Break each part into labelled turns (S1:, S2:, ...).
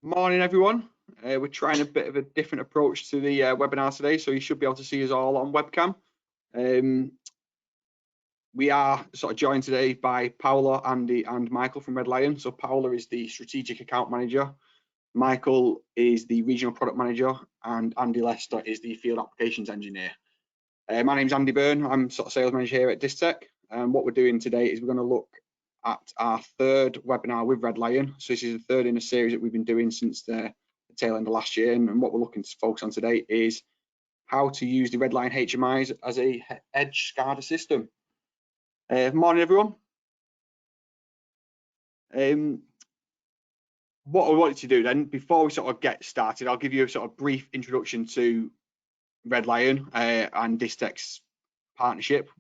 S1: Morning, everyone. We're trying a bit of a different approach to the webinar today, so you should be able to see us all on webcam. We are sort of joined today by Paolo, Andy and Michael from Red Lion. So Paolo is the strategic account manager, Michael is the regional product manager, and Andy Lester is the field applications engineer. My name's Andy Byrne, I'm sort of sales manager here at Distec, and what we're doing today is we're going to look at our third webinar with Red Lion. So this is the third in a series that we've been doing since the tail end of last year, and what we're looking to focus on today is how to use the Red Lion HMIs as a Edge SCADA system. Morning, everyone. What I wanted to do then, before we sort of get started, I'll give you a sort of brief introduction to Red Lion and Distec's partnership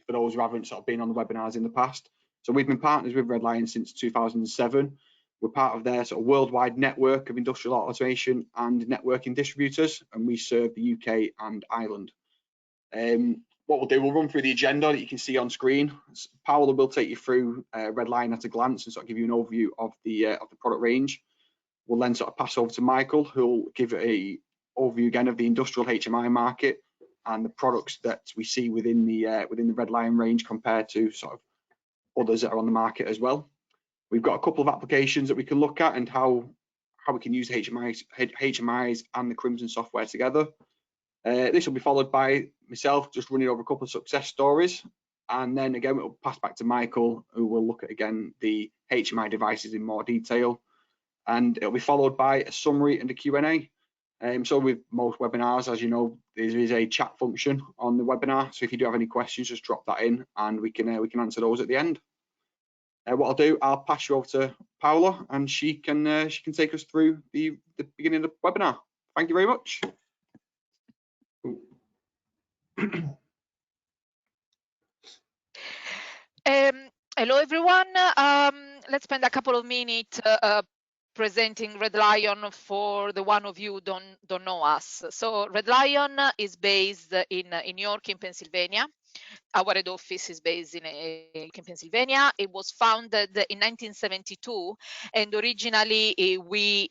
S1: for those who haven't sort of been on the webinars in the past. So we've been partners with Red Lion since 2007. We're part of their sort of worldwide network of industrial automation and networking distributors, and we serve the UK and Ireland. What we'll do, we'll run through the agenda that you can see on screen. Paolo will take you through Red Lion at a glance and sort of give you an overview of the product range. We'll then sort of pass over to Michael, who'll give a overview again of the industrial HMI market and the products that we see within the Red Lion range compared to sort of others that are on the market as well. We've got a couple of applications that we can look at and how we can use HMIs and the Crimson software together. This will be followed by myself just running over a couple of success stories, and then again we'll pass back to Michael, who will look at again the HMI devices in more detail, and it'll be followed by a summary and a Q&A. So with most webinars, as you know, there is a chat function on the webinar. So if you do have any questions, just drop that in, and we can answer those at the end. What I'll do, I'll pass you over to Paula, and she can take us through the beginning of the webinar. Thank you very much.
S2: Hello, everyone. Let's spend a couple of minutes presenting Red Lion for the one of you who don't know us. So Red Lion is based in New York, in Pennsylvania. Our head office is based in Pennsylvania. It was founded in 1972, and originally we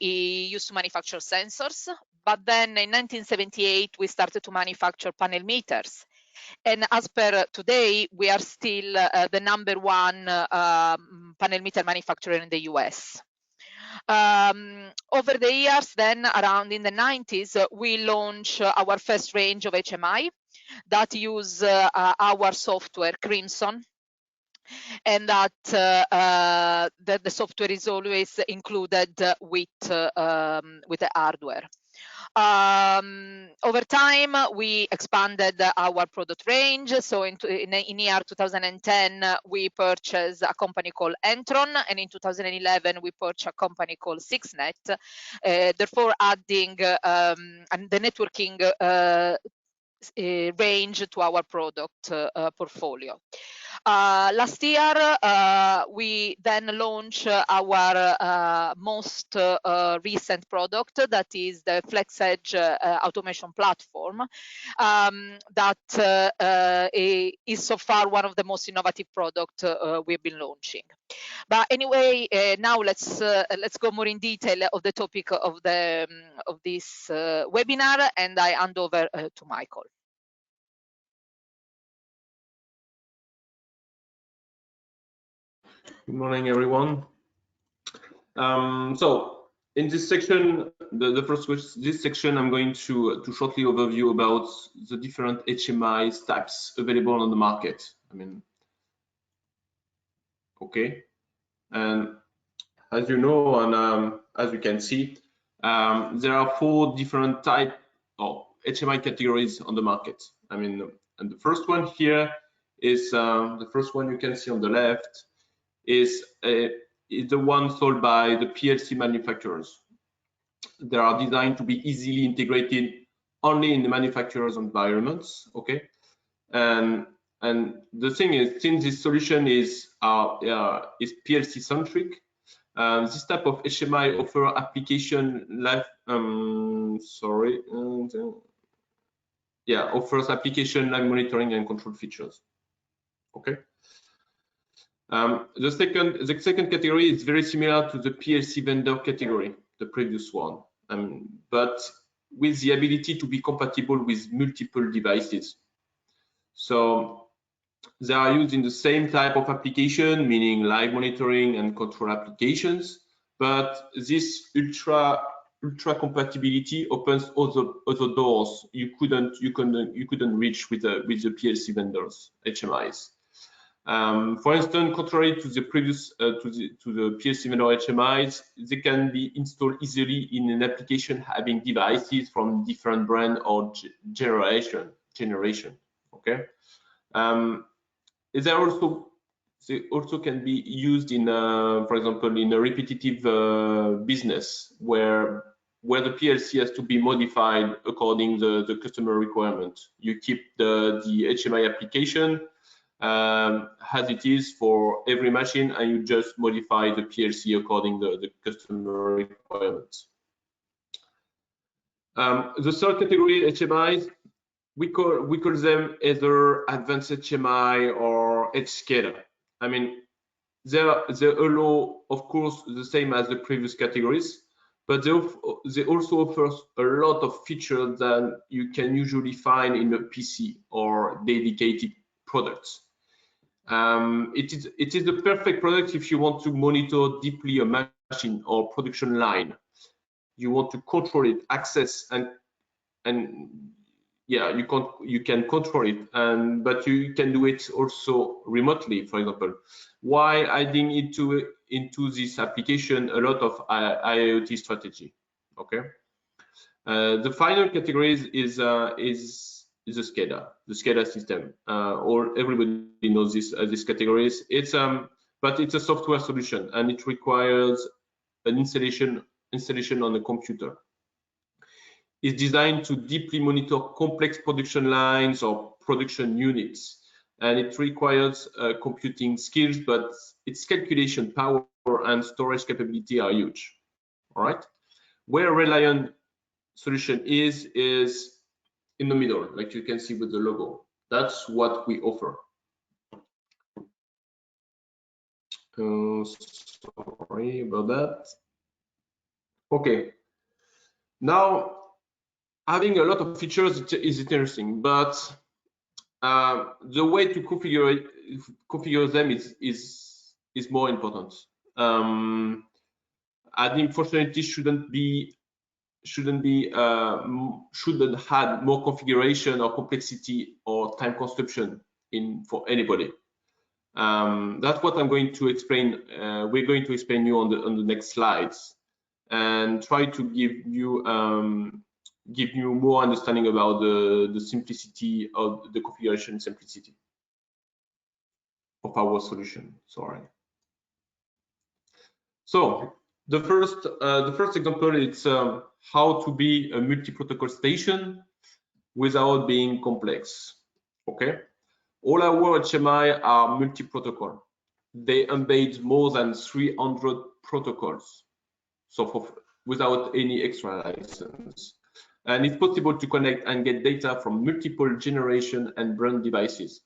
S2: used to manufacture sensors, but then in 1978 we started to manufacture panel meters. And as per today, we are still the #1 panel meter manufacturer in the US. Over the years, then around in the 90s, we launched our first range of HMI that use our software Crimson, and that the software is always included with the hardware. Over time, we expanded our product range. So in year 2010, we purchased a company called Entron, and in 2011, we purchased a company called SixNet, therefore adding the networking range to our product portfolio. Last year, we then launched our most recent product, that is the FlexEdge automation platform, that is so far one of the most innovative products we've been launching. But anyway, now let's go more in detail of the topic of this webinar, and I hand over to Michael.
S3: Good morning, everyone. So in this section, this section, I'm going to shortly overview about the different HMIs types available on the market. Okay. And as you know, and as you can see, there are 4 different types of HMI categories on the market. And the first one here is the first one you can see on the left is the one sold by the PLC manufacturers. They are designed to be easily integrated only in the manufacturer's environments. Okay, and the thing is, since this solution is PLC centric, this type of HMI offer application offers application live monitoring and control features. Okay. The second category is very similar to the PLC vendor category. the previous one, but with the ability to be compatible with multiple devices. So they are used in the same type of application, meaning live monitoring and control applications, but this ultra compatibility opens other doors you couldn't reach with the PLC vendors, HMIs. For instance, contrary to the previous to the PLC vendor HMIs, they can be installed easily in an application having devices from different brand or generation. Okay. They also can be used in, for example, in a repetitive business where the PLC has to be modified according to the customer requirement. You keep the HMI application as it is for every machine, and you just modify the PLC according to the customer requirements. The third category, HMIs, we call them either advanced HMI or Edge SCADA. I mean, they allow, of course, the same as the previous categories, but they also offer a lot of features that you can usually find in a PC or dedicated products. It is the perfect product if you want to monitor deeply a machine or production line. You want to control it, access, and yeah, you can control it, but you can do it also remotely, for example. Why adding into this application a lot of IoT strategy? Okay. The final category is the SCADA system. Or everybody knows these categories. But it's a software solution, and it requires an installation on a computer. It's designed to deeply monitor complex production lines or production units, and it requires computing skills, but its calculation power and storage capability are huge. All right, where Red Lion solution is in the middle, like you can see with the logo. That's what we offer. Sorry about that. Okay, now having a lot of features is interesting, but the way to configure them is more important. Adding functionality shouldn't have more configuration or complexity or time consumption for anybody. That's what I'm going to explain. We're going to explain you on the next slides, and try to give you more understanding about the simplicity of the configuration simplicity of our solution. Sorry. So the first example is how to be a multi-protocol station without being complex. Okay, all our HMI are multi-protocol. They embed more than 300 protocols, so without any extra license. And it's possible to connect and get data from multiple generation and brand devices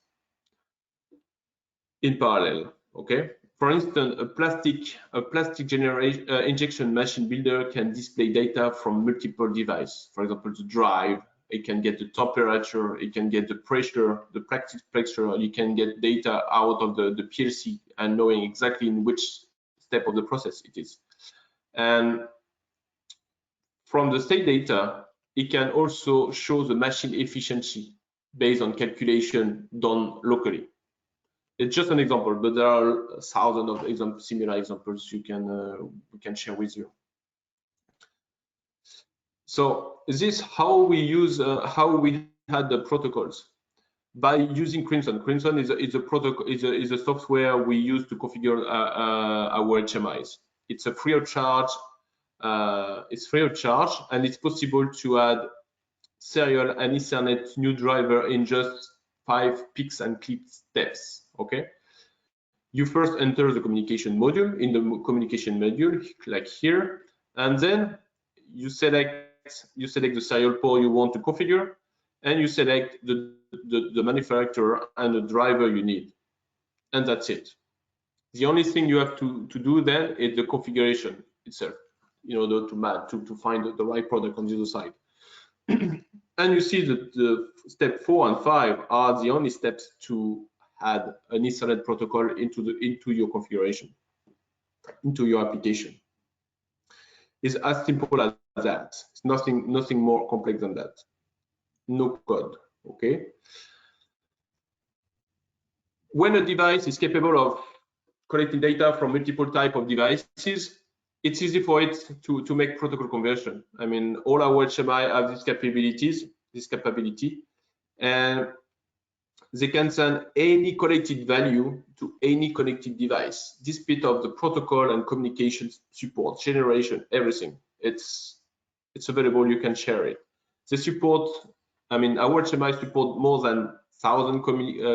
S3: in parallel. Okay. For instance, a plastic injection machine builder can display data from multiple devices. For example, the drive, it can get the temperature, it can get the pressure, the practice pressure. You can get data out of the PLC and knowing exactly in which step of the process it is. And from the state data, it can also show the machine efficiency based on calculation done locally. It's just an example, but there are thousands of similar examples we can share with you. So this how we had the protocols by using Crimson. Crimson is a protocol, is a software we use to configure our HMIs. It's a free of charge. It's free of charge, and it's possible to add serial and Ethernet new driver in just 5 picks and click steps. Okay, you first enter the communication module. In the communication module, like here, and then you select the serial port you want to configure, and you select the manufacturer and the driver you need, and that's it. The only thing you have to do then is the configuration itself. in order to find the right product on the other side. And you see that the step 4 and 5 are the only steps to add an Ethernet protocol into your configuration, into your application. It's as simple as that. It's nothing more complex than that. No code. Okay. When a device is capable of collecting data from multiple types of devices, it's easy for it to make protocol conversion. I mean, all our HMI have this capability, and they can send any collected value to any connected device. This bit of the protocol and communication support, generation, everything. It's available. You can share it. They support. I mean, our HMI support more than 1,000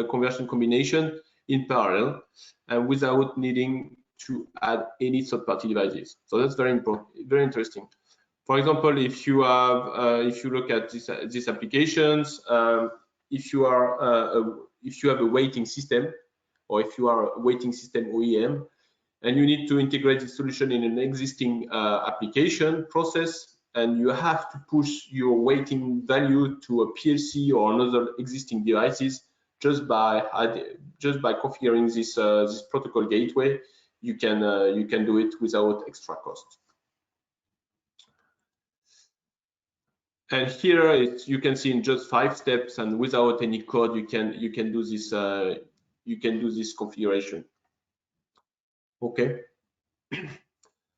S3: conversion combination in parallel, and without needing to add any third-party devices. So that's very important, very interesting. For example, if you look at these applications, if you have a waiting system, or if you are a waiting system OEM, and you need to integrate the solution in an existing application process, and you have to push your waiting value to a PLC or another existing devices, just by configuring this protocol gateway, you can do it without extra cost. And here you can see in just 5 steps and without any code, you can do this configuration. Okay.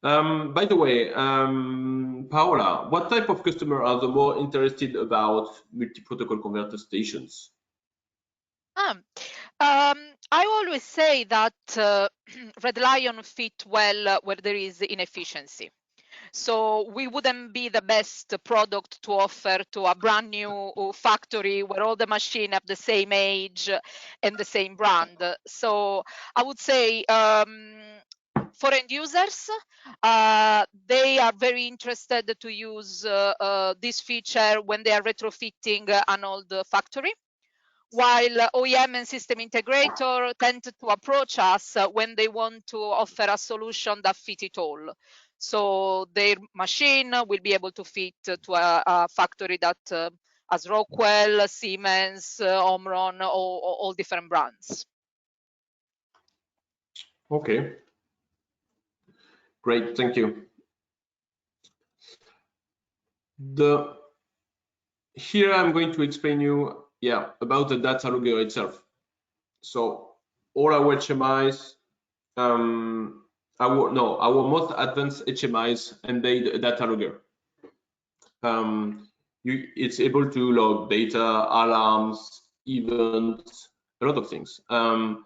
S3: By the way, Paola, what type of customer are the more interested about multi-protocol converter stations?
S2: I always say that Red Lion fit well where there is inefficiency. So we wouldn't be the best product to offer to a brand new factory where all the machines have the same age and the same brand. So I would say for end users, they are very interested to use this feature when they are retrofitting an old factory, while OEM and system integrator tend to approach us when they want to offer a solution that fits it all. So their machine will be able to fit to a factory that has Rockwell, Siemens, Omron, all different brands.
S3: Okay. Great, thank you. Here I'm going to explain you about the data logger itself. So all our HMIs, our most advanced HMIs embed a data logger. It's able to log data, alarms, events, a lot of things. And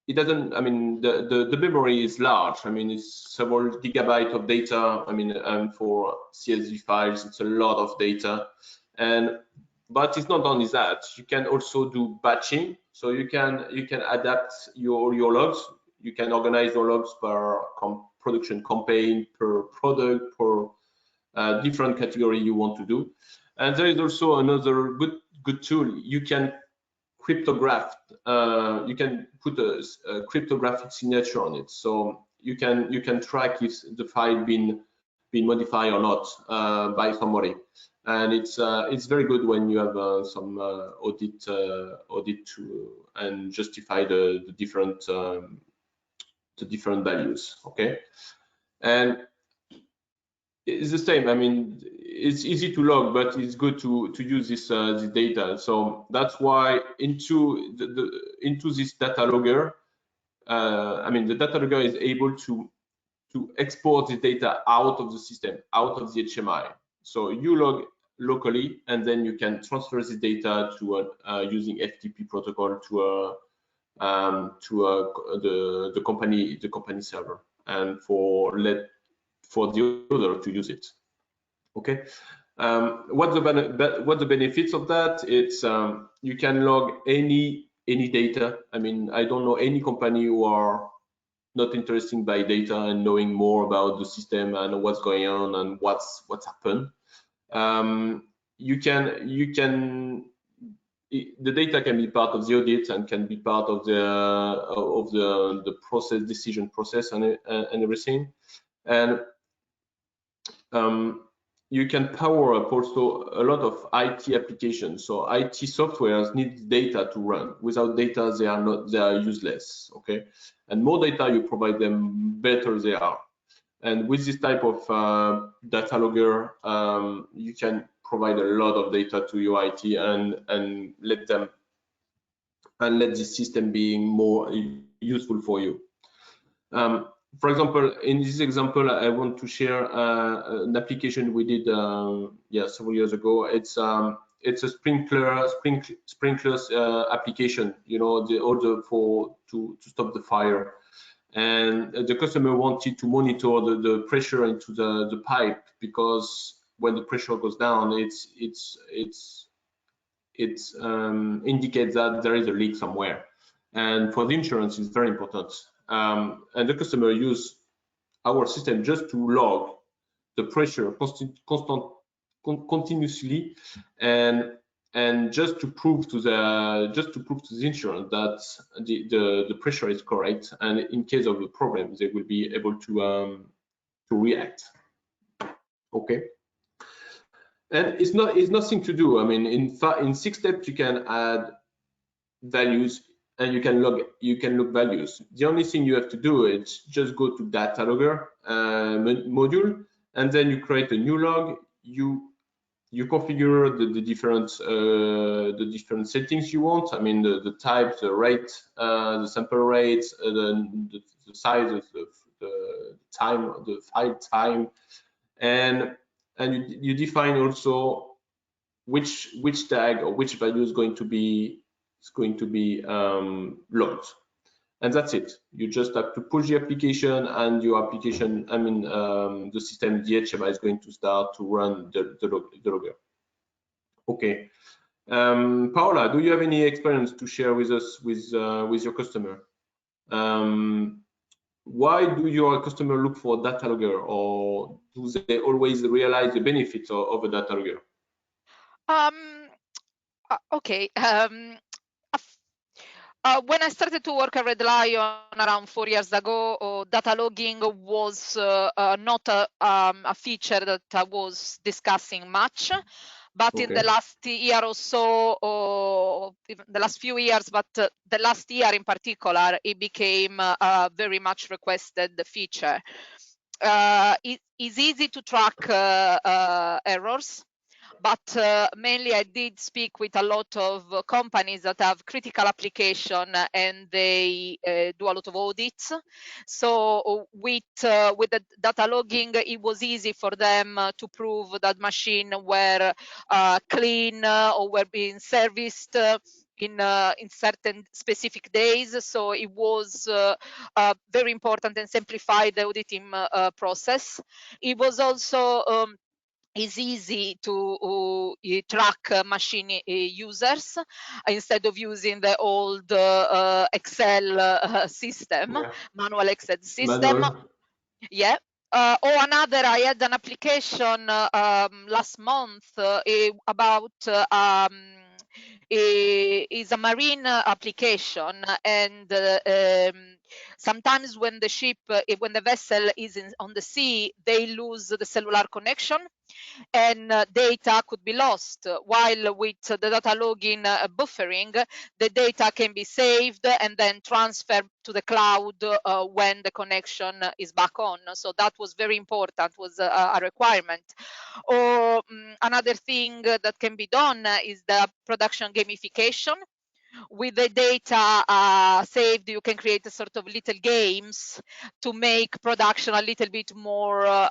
S3: it doesn't, I mean, the memory is large. I mean, it's several gigabytes of data. I mean, for CSV files, it's a lot of data. But it's not only that. You can also do batching. So you can adapt your logs. You can organize your logs per production campaign, per product, per different category you want to do. And there is also another good tool. You can cryptograph. You can put a cryptographic signature on it, so you can track if the file been modified or not by somebody. And it's very good when you have some audit to and justify the different values. Okay, and it's the same. I mean, it's easy to log, but it's good to use this data. So that's why into this data logger, I mean, the data logger is able to export the data out of the system, out of the HMI. So you log locally, and then you can transfer the data to using FTP protocol to the company server, and for the other to use it. Okay. What the benefits of that? It's you can log any data. I mean, I don't know any company who are not interested by data and knowing more about the system and what's going on and what's happened. The data can be part of the audit and can be part of the process, decision process, and everything. And you can power up also a lot of IT applications. So IT softwares need data to run. Without data, they are useless. Okay, and more data you provide them, better they are. And with this type of data logger, you can provide a lot of data to your IT and let this system being more useful for you. For example, in this example, I want to share an application we did several years ago. It's a sprinklers application, you know, to stop the fire. And the customer wanted to monitor the pressure into the pipe, because when the pressure goes down, it indicates that there is a leak somewhere. And for the insurance, it's very important. And the customer use our system just to log the pressure continuously, and just to prove to the insurance that the pressure is correct, and in case of a problem, they will be able to react. Okay. And it's nothing to do. I mean, in 6 steps you can add values and you can log values. The only thing you have to do is just go to data logger module, and then you create a new log. You configure the different settings you want. I mean, the type, the rate, the sample rate, the size of the time, the file time, and you define also which tag or which value is going to be logged, and that's it. You just have to push the application, and your application, I mean, the system, the HMI is going to start to run the logger. Okay. Paola, do you have any experience to share with us with your customer? Why do your customer look for a data logger, or do they always realize the benefits of a data logger?
S2: Okay. When I started to work at Red Lion around 4 years ago, data logging was not a feature that I was discussing much. But okay, in the last year or so, or even the last few years, but the last year in particular, it became a very much requested feature. It is easy to track errors, but mainly I did speak with a lot of companies that have critical application, and they do a lot of audits. So with the data logging, it was easy for them to prove that machine were clean or were being serviced in certain specific days. So it was very important and simplified the auditing process. It was also is easy to track machine users instead of using the old Excel system, manual Excel system. Yeah. Or another, I had an application last month about is a marine application, and sometimes when the ship, when the vessel is on the sea, they lose the cellular connection, and data could be lost. While with the data logging buffering, the data can be saved and then transferred to the cloud when the connection is back on. So that was very important, was a requirement. Or another thing that can be done is the production gamification. With the data saved, you can create a sort of little games to make production a little bit more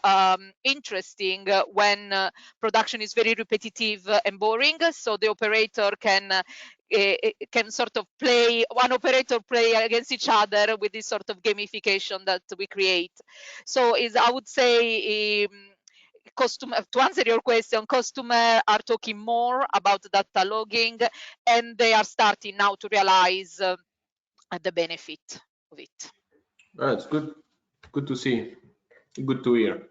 S2: interesting when production is very repetitive and boring. So the operator can sort of play, one operator play against each other with this sort of gamification that we create. So I would say, to answer your question, customers are talking more about data logging, and they are starting now to realize the benefit of it.
S3: That's good. Good to see. Good to hear.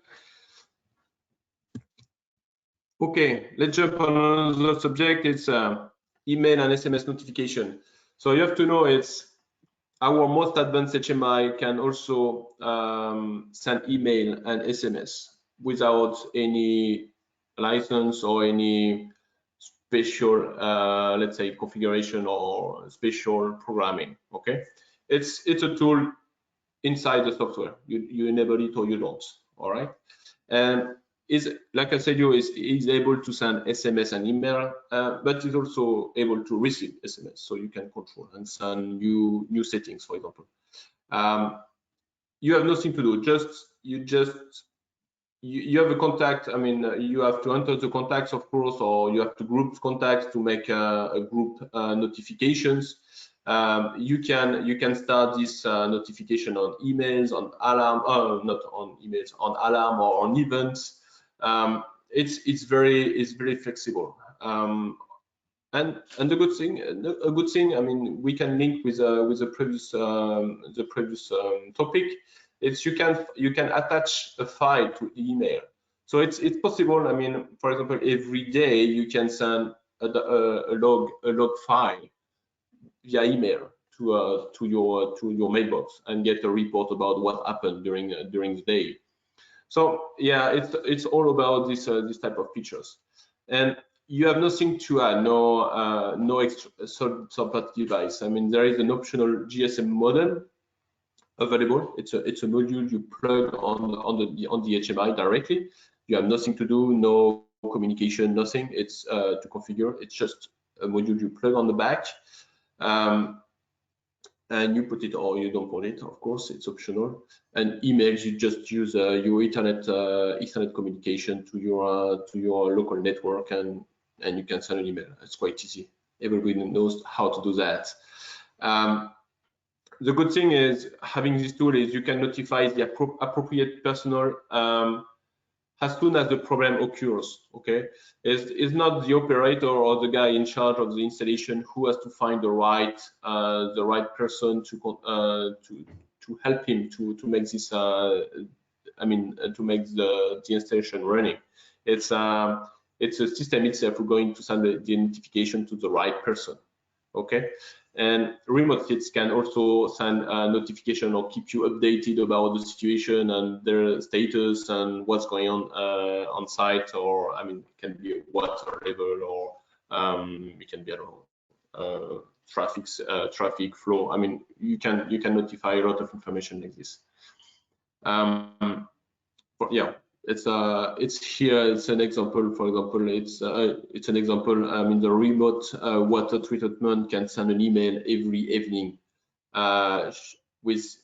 S3: Okay, let's jump on another subject. It's email and SMS notification. So you have to know it's our most advanced HMI can also send email and SMS. without any license or any special, let's say, configuration or special programming. Okay, it's a tool inside the software. You enable it or you don't. All right, and is, like I said, is able to send SMS and email, but is also able to receive SMS, so you can control and send new settings, for example. You have nothing to do. You have a contact. I mean, you have to enter the contacts, of course, or you have to group contacts to make a group notifications. You can start this notification on emails, on alarm, not on emails, on alarm or on events. It's very flexible. And a good thing. I mean, we can link with the previous topic. It's you can attach a file to email, so it's possible. I mean, for example, every day you can send a log file via email to your mailbox and get a report about what happened during the day. So yeah, it's all about this type of features, and you have nothing to add, no extra third-party device. I mean, there is an optional GSM modem available. It's a module you plug on the HMI directly. You have nothing to do, no communication, nothing. It's to configure. It's just a module you plug on the back, and you put it or you don't put it. Of course, it's optional. And emails, you just use your Ethernet communication to your local network, and you can send an email. It's quite easy. Everybody knows how to do that. The good thing is having this tool is you can notify the appropriate personnel as soon as the problem occurs. Okay, it's not the operator or the guy in charge of the installation who has to find the right person to help him to make this. I mean, to make the installation running. It's a system itself who's going to send the notification to the right person. Okay. And remote kits can also send a notification or keep you updated about the situation and their status and what's going on site, or I mean, it can be water level, or it can be, I don't know, traffic flow. I mean, you can notify a lot of information like this. But yeah. It's here. It's an example. For example, it's an example. I mean, the remote water treatment can send an email every evening with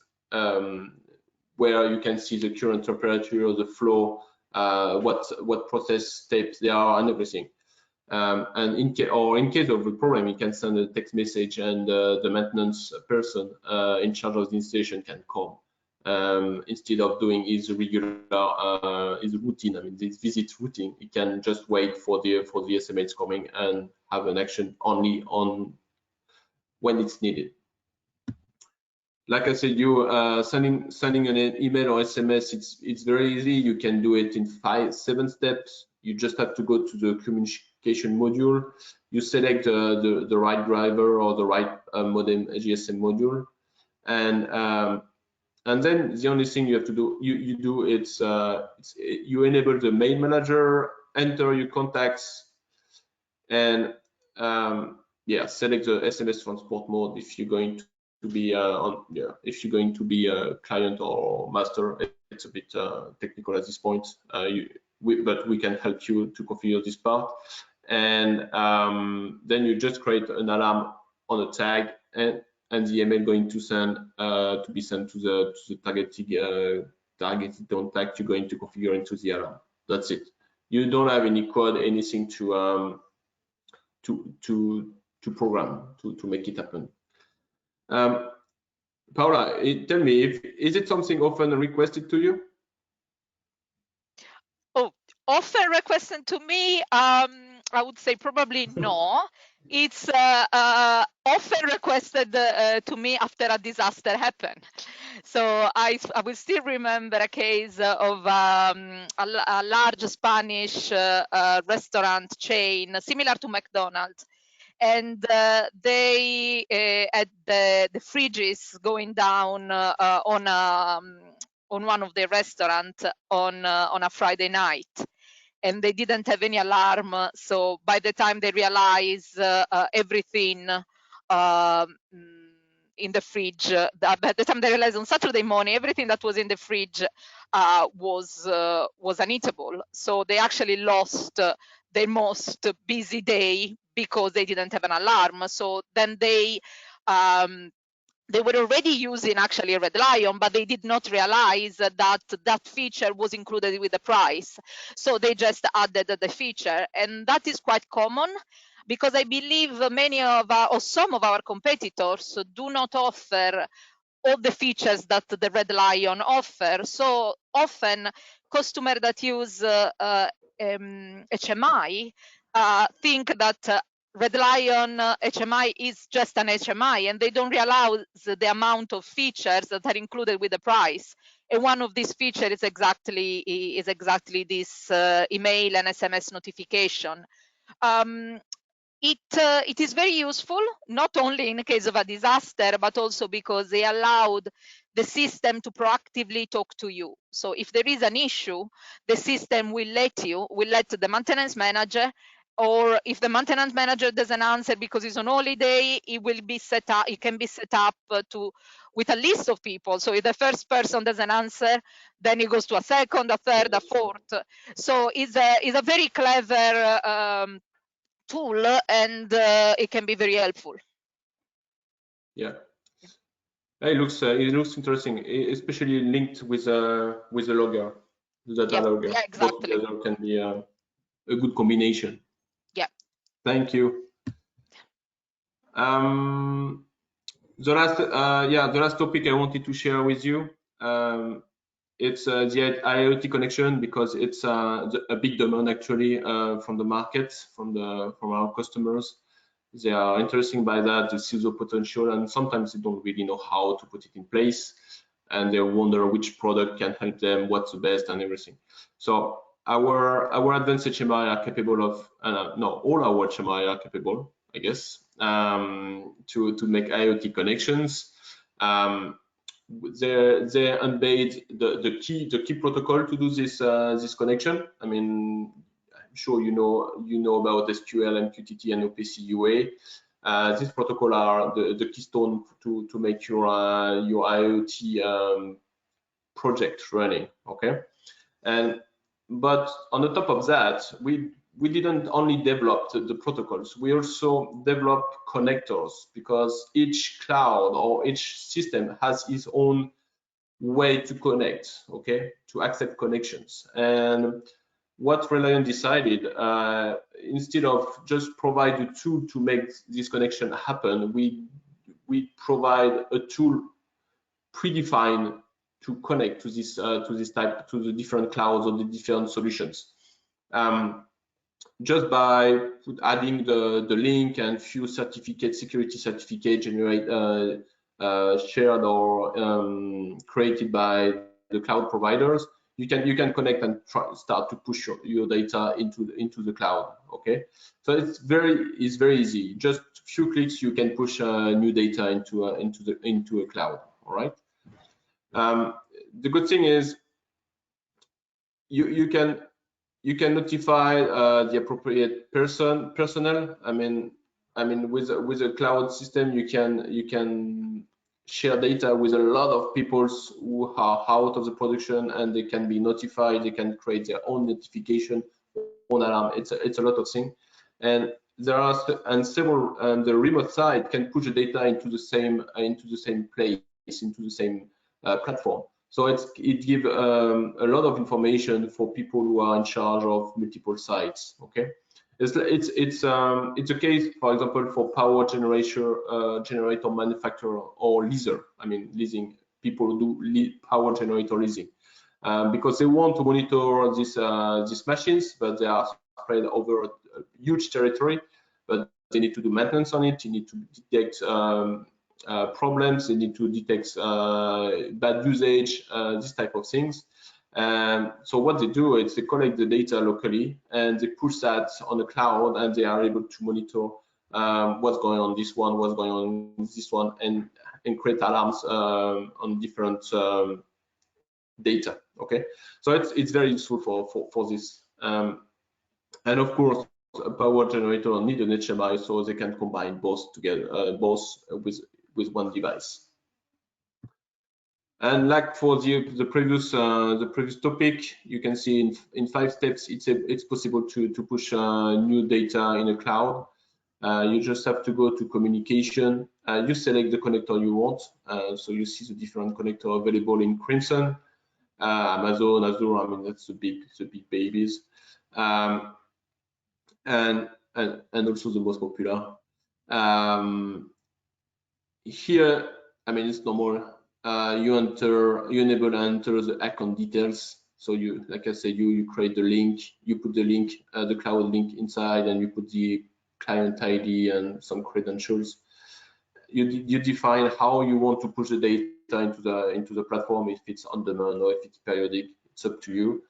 S3: where you can see the current temperature, the flow, what process steps there are, and everything. And in case of a problem, you can send a text message, and the maintenance person in charge of the installation can come. Instead of doing his regular his routine, I mean, this visit routine, he can just wait for the SMS coming and have an action only on when it's needed. Like I said, you sending an email or SMS, it's very easy. You can do it in 5-7 steps. You just have to go to the communication module. You select the right driver or the right modem GSM module, and then the only thing you have to do, you enable the mail manager, enter your contacts, and yeah, select the SMS transport mode if you're going to be if you're going to be a client or master. It's a bit technical at this point, but we can help you to configure this part. And then you just create an alarm on a tag, and the email going to be sent to the targeted contact you're going to configure into the alarm. That's it. You don't have any code, anything to program to make it happen. Paula, tell me, is it something often requested to you?
S2: Oh, often requested to me? I would say probably no. It's often requested to me after a disaster happened. So I will still remember a case of a large Spanish restaurant chain similar to McDonald's, and they had the fridges going down on one of their restaurants on a Friday night, and they didn't have any alarm. So by the time they realize everything in the fridge, by the time they realized on Saturday morning, everything that was in the fridge was uneatable. So they actually lost their most busy day because they didn't have an alarm. So then they were already using actually Red Lion, but they did not realize that that feature was included with the price. So they just added the feature, and that is quite common, because I believe many of or some of our competitors do not offer all the features that the Red Lion offer. So often customers that use HMI think that Red Lion HMI is just an HMI, and they don't realize the amount of features that are included with the price. And one of these features is exactly this email and SMS notification. It is very useful, not only in case of a disaster, but also because they allowed the system to proactively talk to you. So if there is an issue, the system will let the maintenance manager, or if the maintenance manager doesn't answer because he's on holiday, it can be set up with a list of people. So if the first person doesn't answer, then it goes to a second, a third, a fourth. So it's a very clever tool, and it can be very helpful.
S3: Yeah, it looks interesting, especially linked with a logger, the data logger.
S2: Yeah, exactly.
S3: Both together can be a good combination.
S2: Yeah.
S3: Thank you. The last topic I wanted to share with you, it's the IoT connection, because it's a big demand actually from the market, from our customers. They are interested by that, they see the potential, and sometimes they don't really know how to put it in place, and they wonder which product can help them, what's the best, and everything. So our advanced HMI are capable of, all our HMI are capable, I guess, to make IoT connections. They embed the key protocol to do this connection. I mean, I'm sure you know about SQL, MQTT, and OPC UA. These protocols are the keystone to make your IoT project running. Okay, but on the top of that, we didn't only develop the protocols, we also developed connectors, because each cloud or each system has its own way to connect, okay, to accept connections. And what Red Lion decided, instead of just provide a tool to make this connection happen, we provide a tool predefined to connect to the different clouds or the different solutions. Just by adding the link and few security certificate generate shared or created by the cloud providers, you can connect and start to push your data into the cloud. Okay, so it's very easy. Just a few clicks, you can push new data into a cloud. All right. The good thing is you can notify the appropriate personnel. I mean with a cloud system, you can share data with a lot of people who are out of the production, and they can be notified. They can create their own notification, own alarm. It's a lot of things, and there are several. The remote side can push the data into the same place, into the same platform. So it gives a lot of information for people who are in charge of multiple sites. Okay, it's a case, for example, for power generator manufacturer or leaser. I mean, leasing people who do power generator leasing, because they want to monitor these machines, but they are spread over a huge territory. But they need to do maintenance on it. You need to detect problems, they need to detect bad usage, this type of things. So what they do is they collect the data locally and they push that on the cloud, and they are able to monitor what's going on this one, what's going on this one, and create alarms on different data. Okay, so it's very useful for this. And of course, a power generator need an HMI so they can combine both together, with one device. And like for the previous topic, you can see in 5 steps it's possible to push new data in a cloud. You just have to go to communication. You select the connector you want. So you see the different connector available in Crimson, Amazon, Azure. I mean that's the big babies, and also the most popular. Here, I mean it's normal. You enable to enter the account details. So you, like I said, you create the link, you put the link, the cloud link inside, and you put the client ID and some credentials. You define how you want to push the data into the platform, if it's on demand or if it's periodic. It's up to you.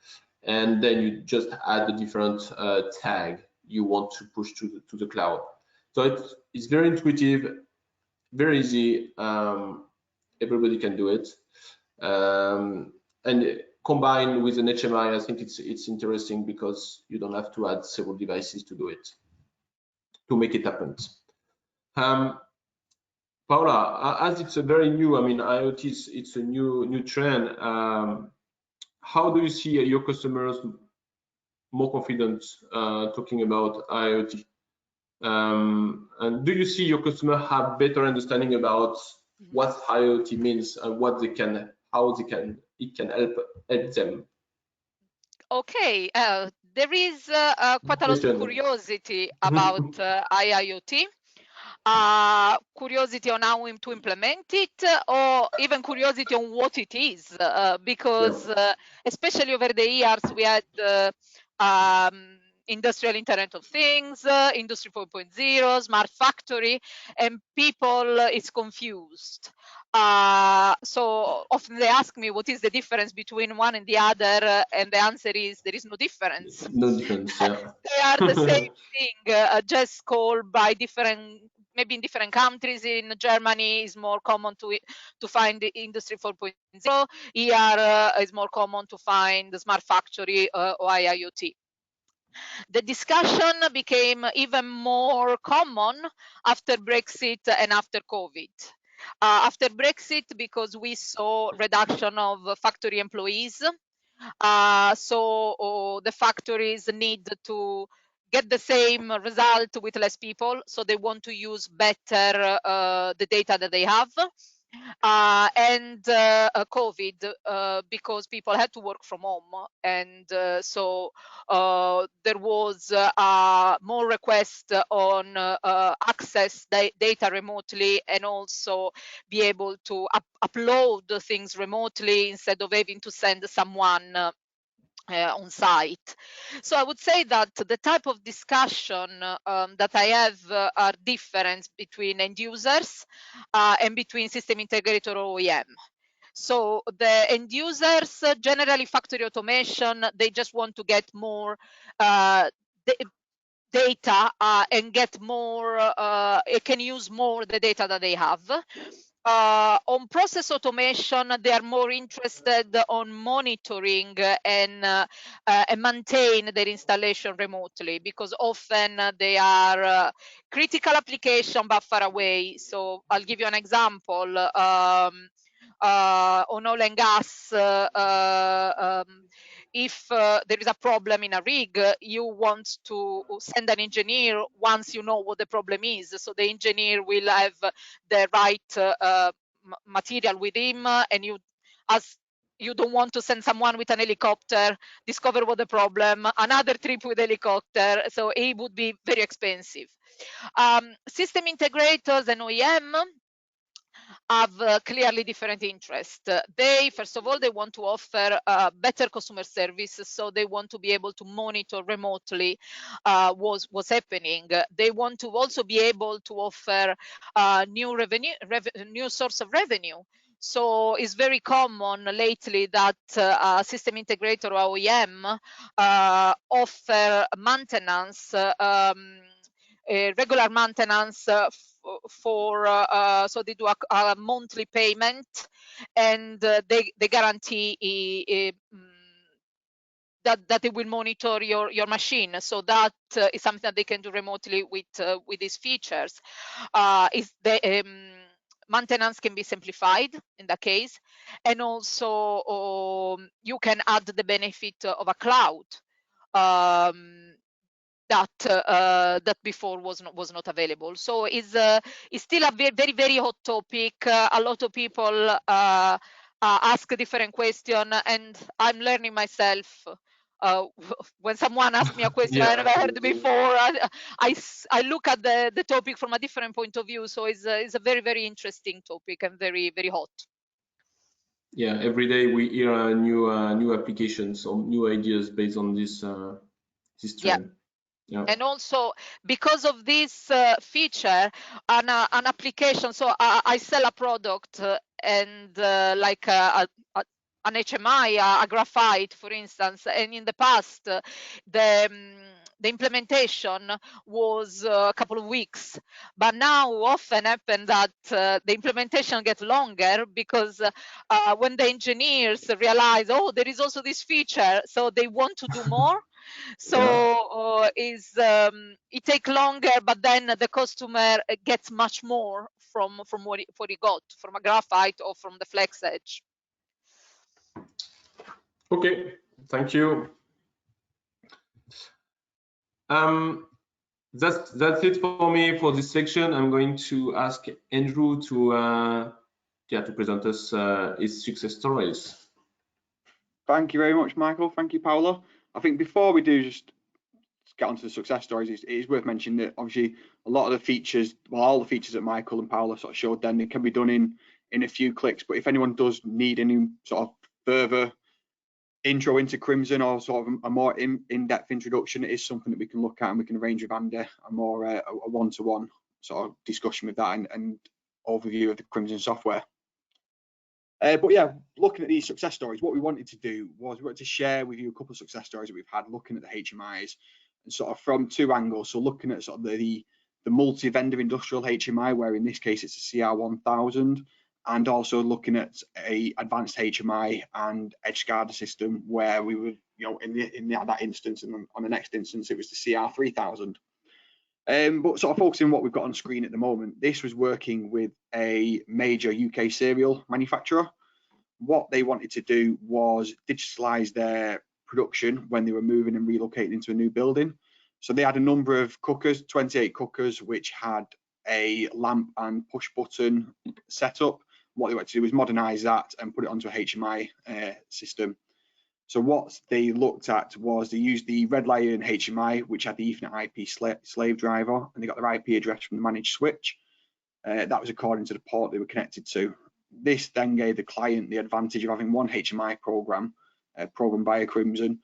S3: And then you just add the different tag you want to push to the cloud. So it's very intuitive, very easy. Everybody can do it, and combined with an HMI, I think it's interesting because you don't have to add several devices to do it, to make it happen. Paula, as it's a very new, I mean, IoT it's a new trend. How do you see your customers more confident talking about IoT? And do you see your customer have better understanding about what IoT means and what it can help them?
S2: Okay, there is quite a lot of curiosity about IoT. Curiosity on how to implement it, or even curiosity on what it is, because especially over the years we had Industrial Internet of Things, Industry 4.0, Smart Factory, and people is confused. So often they ask me what is the difference between one and the other, and the answer is there is no difference.
S3: No difference, yeah.
S2: They are the same thing, just called by different, maybe in different countries. In Germany is more common to find the Industry 4.0. Here is more common to find the Smart Factory or IoT. The discussion became even more common after Brexit and after COVID. After Brexit, because we saw reduction of factory employees, so the factories need to get the same result with less people, so they want to use better the data that they have. And COVID, because people had to work from home, and so there was more request on access data remotely, and also be able to upload things remotely instead of having to send someone on site. So I would say that the type of discussion that I have are different between end users and between system integrator or OEM. So the end users, generally factory automation, they just want to get more data and get more, it can use more the data that they have. On process automation, they are more interested on monitoring and maintain their installation remotely, because often they are critical application but far away. So I'll give you an example. On oil and gas, if there is a problem in a rig, you want to send an engineer once you know what the problem is. So the engineer will have the right material with him, and you don't want to send someone with an helicopter, discover what the problem, another trip with helicopter, so it would be very expensive. System integrators and OEM have clearly different interests. They, first of all, they want to offer better customer service, so they want to be able to monitor remotely what's happening. They want to also be able to offer new source of revenue. So it's very common lately that system integrator or OEM offer maintenance, regular maintenance so they do a monthly payment, and they guarantee that it will monitor your machine. So that is something that they can do remotely with these features. Is the maintenance can be simplified in that case, and also you can add the benefit of a cloud that before was not available. So it's still a very hot topic. A lot of people ask a different question, and I'm learning myself. When someone asks me a question
S3: Yeah,
S2: I never heard
S3: absolutely.
S2: before, I look at the topic from a different point of view. So it's a very interesting topic and very hot.
S3: Yeah, every day we hear new applications or new ideas based on this trend. Yeah.
S2: And also because of this feature, an application. So I sell a product and like an HMI, a graphite, for instance. And in the past, the implementation was a couple of weeks, but now often happen that the implementation gets longer because when the engineers realize, oh, there is also this feature, so they want to do more. So it takes longer, but then the customer gets much more from what he got from a graphite or from the Flex Edge.
S3: Okay, thank you. That's it for me for this section. I'm going to ask Andrew to present us his success stories.
S1: Thank you very much, Michael. Thank you, Paolo. I think before we do just get onto the success stories, it is worth mentioning that obviously a lot of the features, well, all the features that Michael and Paolo sort of showed then, they can be done in a few clicks. But if anyone does need any sort of further intro into Crimson or sort of a more in-depth introduction, it is something that we can look at, and we can arrange with Andy a more a one-to-one sort of discussion with that and overview of the Crimson software. But yeah, looking at these success stories, what we wanted to do was we wanted to share with you a couple of success stories that we've had looking at the HMIs, and sort of from two angles. So looking at sort of the multi-vendor industrial HMI, where in this case it's a CR1000, and also looking at a advanced HMI and Edge SCADA system, where we were, you know, in that instance, and on the next instance it was the CR3000. But sort of focusing on what we've got on screen at the moment, this was working with a major UK cereal manufacturer. What they wanted to do was digitalize their production when they were moving and relocating into a new building. So they had a number of cookers, 28 cookers, which had a lamp and push button setup. What they wanted to do was modernize that and put it onto a HMI system. So what they looked at was they used the Red Lion HMI, which had the Ethernet IP slave driver, and they got their IP address from the managed switch. That was according to the port they were connected to. This then gave the client the advantage of having one HMI program, programmed by a Crimson,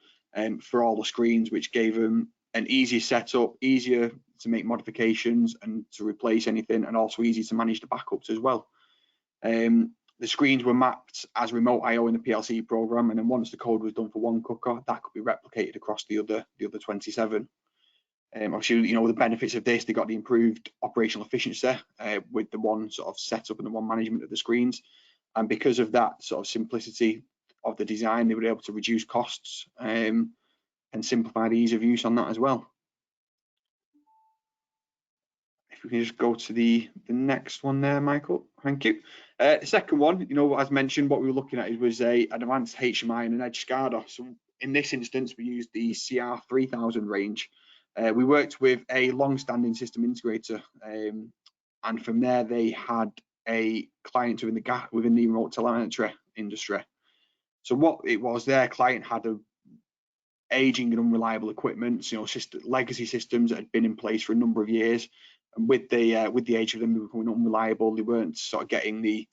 S1: for all the screens, which gave them an easier setup, easier to make modifications and to replace anything, and also easy to manage the backups as well. The screens were mapped as remote I/O in the PLC program, and then once the code was done for one cooker, that could be replicated across the other 27. Obviously, you know, the benefits of this, they got the improved operational efficiency with the one sort of setup and the one management of the screens, and because of that sort of simplicity of the design, they were able to reduce costs and simplify the ease of use on that as well. If we can just go to the next one there, Michael, thank you. The second one, you know, as mentioned, what we were looking at was an advanced HMI and an Edge SCADA. So in this instance, we used the CR3000 range. We worked with a long-standing system integrator, and from there they had a client within the remote telemetry industry. So what it was, their client had a aging and unreliable equipment, you know, legacy systems that had been in place for a number of years. And with the age of them becoming unreliable, they weren't sort of getting the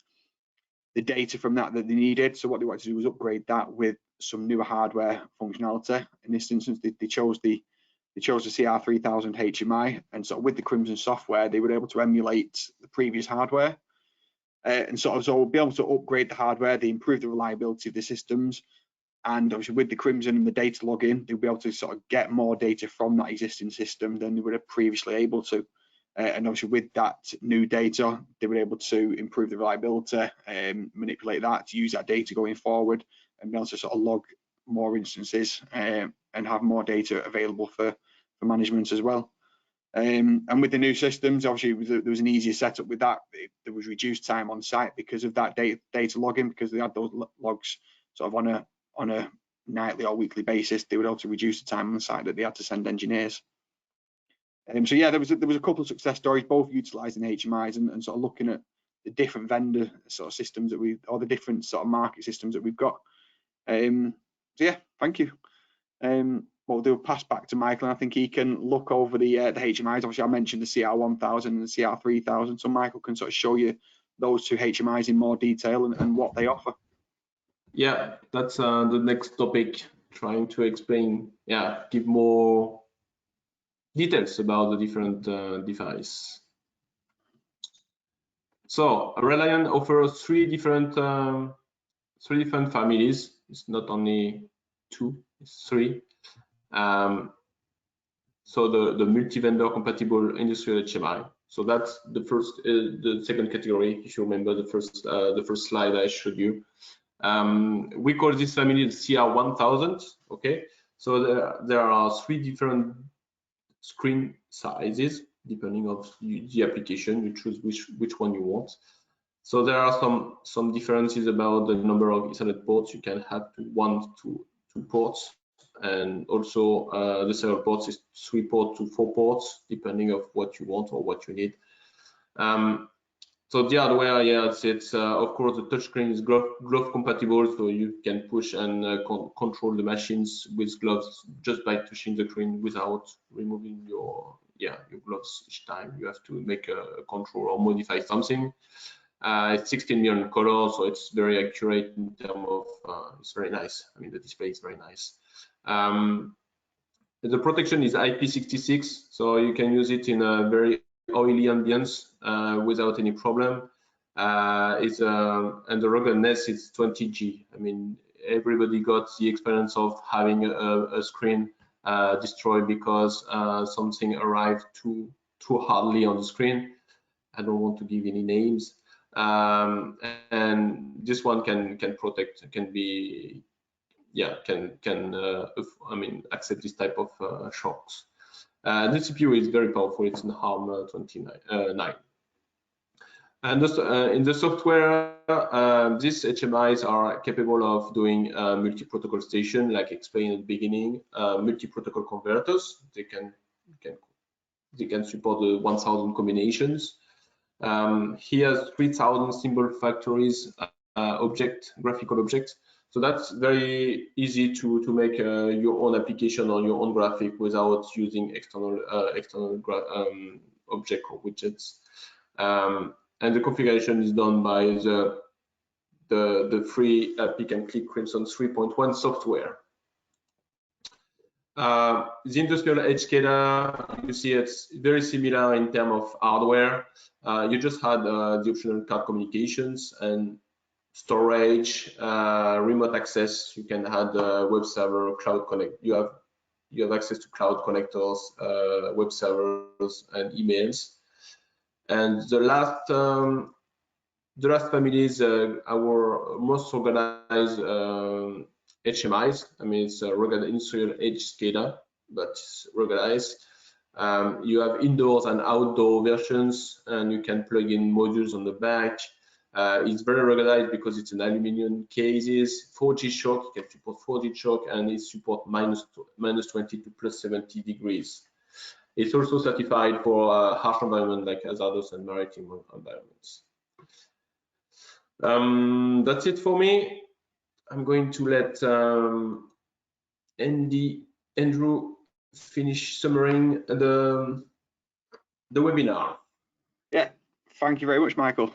S1: data from that they needed. So what they wanted to do was upgrade that with some newer hardware functionality. In this instance, they chose the CR3000 HMI, and sort of with the Crimson software, they were able to emulate the previous hardware, and sort of so be able to upgrade the hardware. They improve the reliability of the systems, and obviously with the Crimson and the data login, they'll be able to sort of get more data from that existing system than they would have previously able to. And obviously with that new data, they were able to improve the reliability, manipulate that, to use that data going forward, and be able to sort of log more instances and have more data available for management as well. And with the new systems, obviously there was an easier setup with that. There was reduced time on site because of that data logging, because they had those logs sort of on a nightly or weekly basis. They were able to reduce the time on site that they had to send engineers. So yeah, there was a couple of success stories, both utilising HMIs and sort of looking at the different vendor sort of systems that or the different sort of market systems that we've got. So yeah, thank you. What we'll do, pass back to Michael, and I think he can look over the HMIs. Obviously, I mentioned the CR1000 and the CR3000, so Michael can sort of show you those two HMIs in more detail and what they offer.
S3: Yeah, that's the next topic, trying to explain, give more details about the different devices. So Red Lion offers three different families. It's not only two, it's three. So the multi-vendor compatible industrial HMI. So that's the first, the second category. If you remember the first slide I showed you, we call this family the CR1000. Okay, so there are three different screen sizes depending on the application. You choose which one you want. So there are some differences about the number of Ethernet ports. You can have 1 to 2 ports. And also the serial ports is 3 ports to 4 ports, depending of what you want or what you need. So the hardware, it's of course the touchscreen is glove compatible, so you can push and control the machines with gloves just by touching the screen without removing your gloves each time. You have to make a control or modify something. It's 16 million colors, so it's very accurate in terms of it's very nice. I mean, the display is very nice. The protection is IP66, so you can use it in a very oily ambience without any problem. And the ruggedness is 20G. I mean, everybody got the experience of having a screen destroyed because something arrived too hardly on the screen. I don't want to give any names. And this one can protect, I mean, accept this type of shocks. The CPU is very powerful. It's in ARM29. And in the software, these HMIs are capable of doing multi-protocol station, like explained at the beginning, multi-protocol converters. They can support the 1000 combinations. He has 3000 symbol factories graphical objects. So that's very easy to make your own application or your own graphic without using external object or widgets. And the configuration is done by the free pick and click Crimson 3.1 software. The Industrial HCADA, you see it's very similar in terms of hardware. You just had the optional card communications and storage, remote access. You can add web server, cloud connect. You have access to cloud connectors, web servers, and emails. And the last family is our most organized HMIs. I mean, it's a rugged industrial Edge SCADA, but it's ruggedized. You have indoors and outdoor versions, and you can plug in modules on the back. It's very ruggedized because it's an aluminum cases, 4G shock. You can support 4G shock, and it supports -20 to +70 degrees. It's also certified for harsh environment like hazardous and maritime environments. That's it for me. I'm going to let Andrew finish summarizing the webinar.
S1: Yeah, thank you very much, Michael.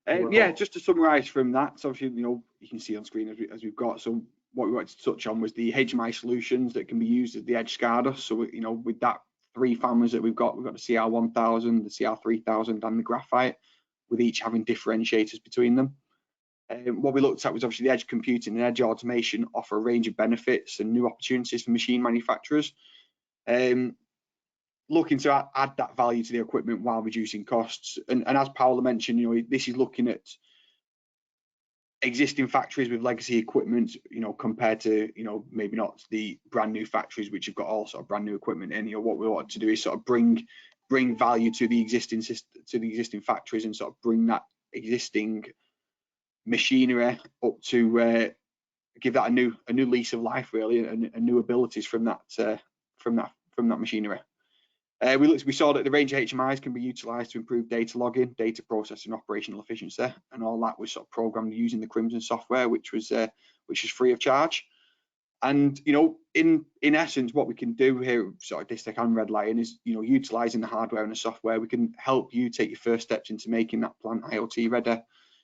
S1: Yeah, just to summarise from that, so obviously, you can see on screen as we've got. So what we wanted to touch on was the HMI solutions that can be used at the Edge SCADA. So with that 3 families that we've got the CR1000, the CR3000, and the graphite, with each having differentiators between them. What we looked at was obviously the edge computing and edge automation offer a range of benefits and new opportunities for machine manufacturers. looking to add that value to the equipment while reducing costs. And as Paolo mentioned, you know, this is looking at existing factories with legacy equipment, you know, compared to, you know, maybe not the brand new factories which have got all sort of brand new equipment in. You know, what we want to do is sort of bring value to the existing system, to the existing factories, and sort of bring that existing machinery up to give that a new lease of life, really, and new abilities from that machinery. We saw that the range of HMIs can be utilised to improve data logging, data processing, operational efficiency, and all that was sort of programmed using the Crimson software, which is free of charge. And you know, in essence, what we can do here, sort of Distec and Red Lion, is, you know, utilising the hardware and the software, we can help you take your first steps into making that plant IoT ready. You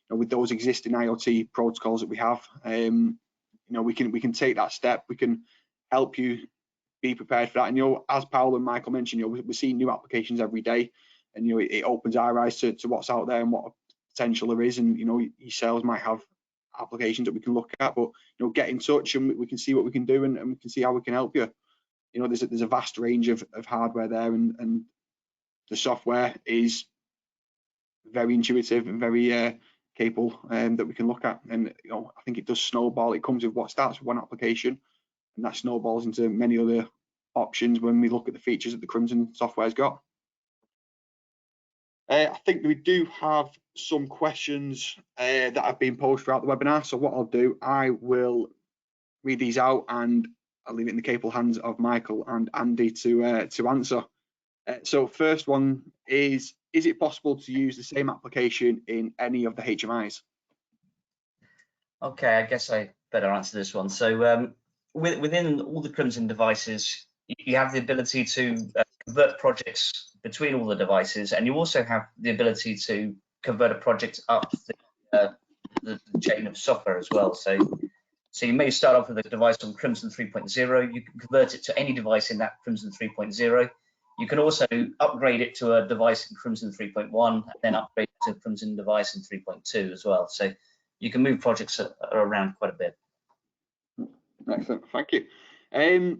S1: know, with those existing IoT protocols that we have, you know, we can take that step. We can help you be prepared for that. And you know, as Paolo and Michael mentioned, you know, we're seeing new applications every day, and you know, it opens our eyes to what's out there and what potential there is. And you know, your sales might have applications that we can look at, but you know, get in touch and we can see what we can do, and we can see how we can help you. You know, there's a vast range of hardware there, and the software is very intuitive and very capable, that we can look at. And you know, I think it does snowball. It comes with what starts with one application, and that snowballs into many other options when we look at the features that the Crimson software's got. I think we do have some questions that have been posed throughout the webinar. So what I'll do, I will read these out, and I'll leave it in the capable hands of Michael and Andy to answer. So first one is it possible to use the same application in any of the HMIs?
S4: Okay, I guess I better answer this one. So within all the Crimson devices, you have the ability to convert projects between all the devices, and you also have the ability to convert a project up the chain of software as well. So you may start off with a device on Crimson 3.0. You can convert it to any device in that Crimson 3.0. You can also upgrade it to a device in Crimson 3.1, and then upgrade it to a Crimson device in 3.2 as well. So you can move projects around quite a bit.
S1: Excellent, thank you.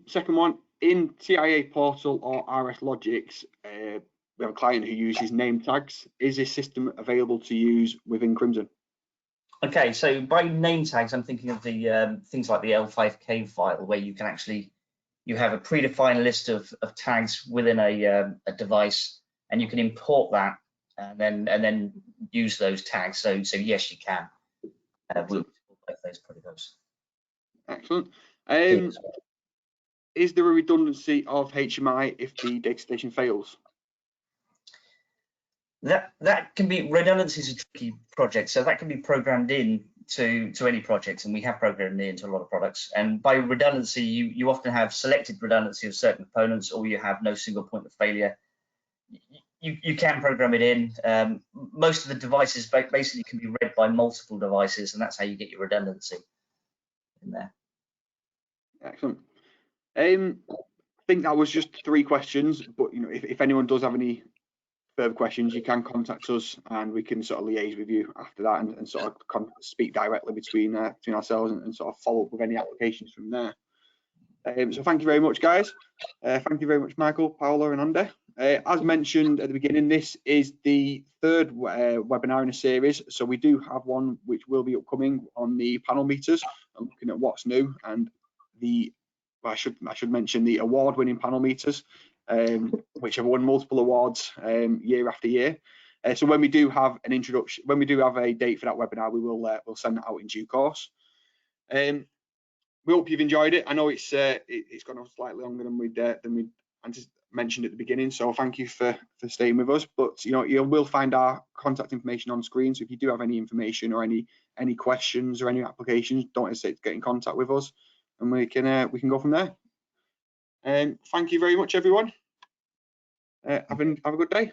S1: Second one, in TIA Portal or RS Logics, we have a client who uses name tags. Is this system available to use within Crimson?
S4: Okay, so by name tags, I'm thinking of the things like the L5K file, where you can actually, you have a predefined list of tags within a device, and you can import that and then use those tags. So yes, you can. We'll both those protocols.
S1: Excellent. Is there a redundancy of HMI if the data station fails?
S4: That can be, redundancy is a tricky project, so that can be programmed in to any projects, and we have programmed it into a lot of products. And by redundancy, you often have selected redundancy of certain components, or you have no single point of failure. You can program it in. Most of the devices basically can be read by multiple devices, and that's how you get your redundancy in there.
S1: Excellent. I think that was just 3 questions, but you know, if anyone does have any further questions, you can contact us, and we can sort of liaise with you after that, and sort of speak directly between ourselves, and sort of follow up with any applications from there. So thank you very much, guys. Thank you very much, Michael, Paolo, and Andy. As mentioned at the beginning, this is the 3rd webinar in a series. So we do have one which will be upcoming on the panel meters, and looking at what's new, and I should mention the award-winning panel meters, which have won multiple awards year after year. So when we do have an introduction, when we do have a date for that webinar, we will we'll send that out in due course. We hope you've enjoyed it. I know it's gone on slightly longer than we'd mentioned at the beginning, so thank you for staying with us. But you know, you will find our contact information on screen, so if you do have any information or any questions or any applications, don't hesitate to get in contact with us, and we can go from there. Thank you very much, everyone. Have a good day.